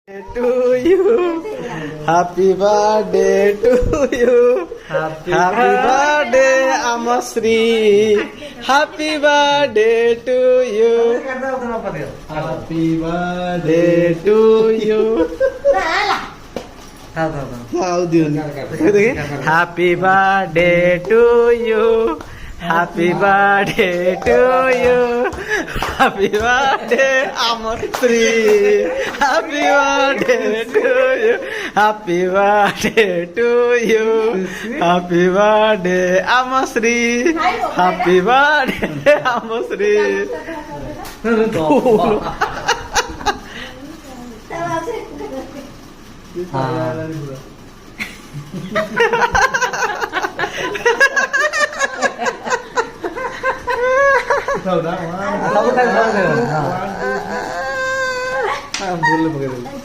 To you, happy birthday to you, happy birthday Amasri, happy birthday to you, happy birthday to you. Happy birthday to you. Happy birthday to you. Happy birthday, Amasri. Happy birthday to you. Happy birthday to you. Happy birthday, Amasri. Happy birthday, Amasri. Tahu dah, tahu kan? Boleh begitu.